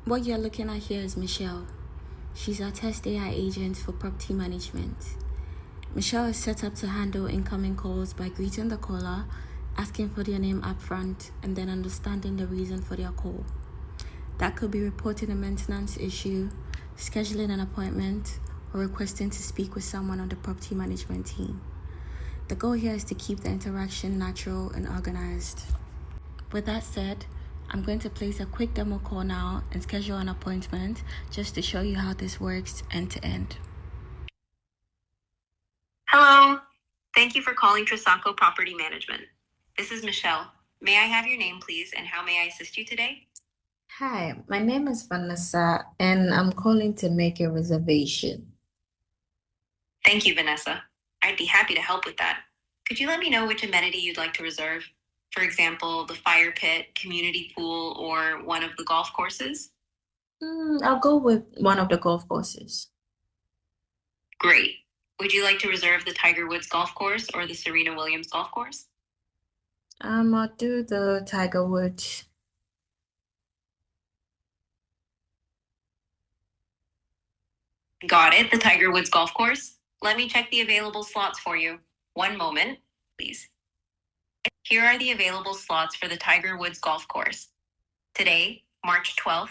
What you're looking at here is Michelle. She's our test AI agent for property management. Michelle is set up to handle incoming calls by greeting the caller, asking for their name upfront, and then understanding the reason for their call. That could be reporting a maintenance issue, scheduling an appointment, or requesting to speak with someone on the property management team. The goal here is to keep the interaction natural and organized. With that said, I'm going to place a quick demo call now and schedule an appointment just to show you how this works end to end. Hello. Thank you for calling Trisaco Property Management. This is Michelle. May I have your name, please, and how may I assist you today? Hi, my name is Vanessa, and I'm calling to make a reservation. Thank you, Vanessa. I'd be happy to help with that. Could you let me know which amenity you'd like to reserve? For example, the fire pit, community pool, or one of the golf courses? I'll go with one of the golf courses. Great. Would you like to reserve the Tiger Woods Golf Course or the Serena Williams Golf Course? I'll do the Tiger Woods. Got it, the Tiger Woods Golf Course. Let me check the available slots for you. One moment, please. Here are the available slots for the Tiger Woods Golf Course. Today, March 12th,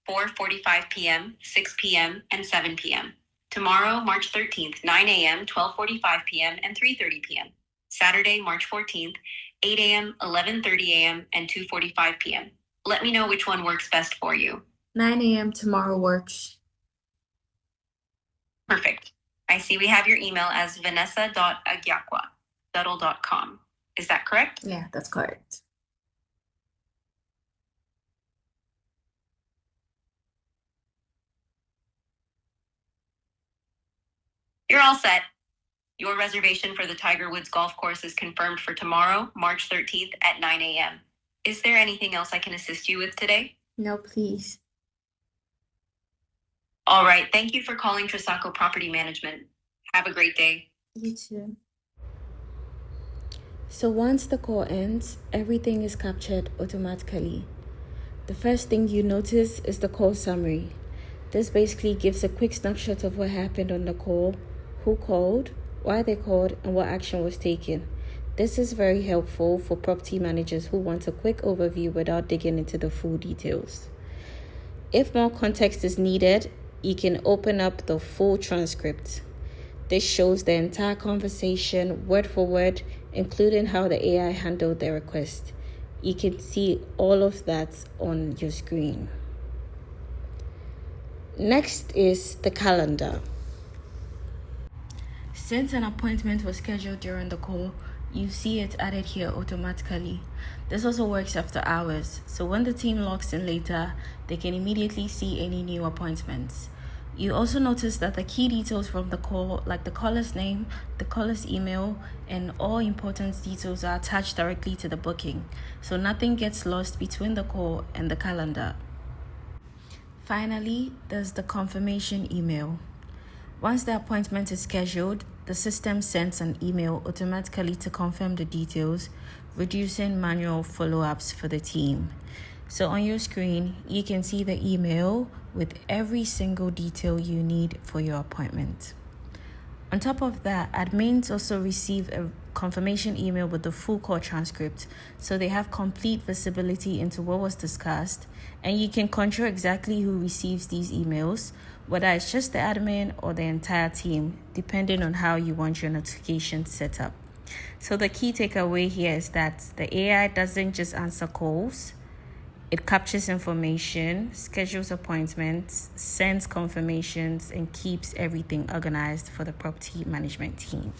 4:45 p.m., 6 p.m., and 7 p.m. Tomorrow, March 13th, 9 a.m., 12:45 p.m., and 3:30 p.m. Saturday, March 14th, 8 a.m., 11:30 a.m., and 2:45 p.m. Let me know which one works best for you. 9 a.m. tomorrow works. Perfect. I see we have your email as vanessa.agyakwa@shuttle.com. Is that correct? Yeah, that's correct. You're all set. Your reservation for the Tiger Woods Golf Course is confirmed for tomorrow, March 13th at 9 a.m. Is there anything else I can assist you with today? No, please. All right. Thank you for calling Trisaco Property Management. Have a great day. You too. So once the call ends, everything is captured automatically. The first thing you notice is the call summary. This basically gives a quick snapshot of what happened on the call, who called, why they called, and what action was taken. This is very helpful for property managers who want a quick overview without digging into the full details. If more context is needed, you can open up the full transcript. This shows the entire conversation word for word, including how the AI handled the request. You can see all of that on your screen. Next is the calendar. Since an appointment was scheduled during the call, you see it added here automatically. This also works after hours, so when the team logs in later, they can immediately see any new appointments. You also notice that the key details from the call, like the caller's name, the caller's email, and all important details are attached directly to the booking, so nothing gets lost between the call and the calendar. Finally, there's the confirmation email. Once the appointment is scheduled, the system sends an email automatically to confirm the details, reducing manual follow-ups for the team. So on your screen, you can see the email with every single detail you need for your appointment. On top of that, admins also receive a confirmation email with the full call transcript, so they have complete visibility into what was discussed, and you can control exactly who receives these emails, whether it's just the admin or the entire team, depending on how you want your notification set up. So the key takeaway here is that the AI doesn't just answer calls. It captures information, schedules appointments, sends confirmations, and keeps everything organized for the property management team.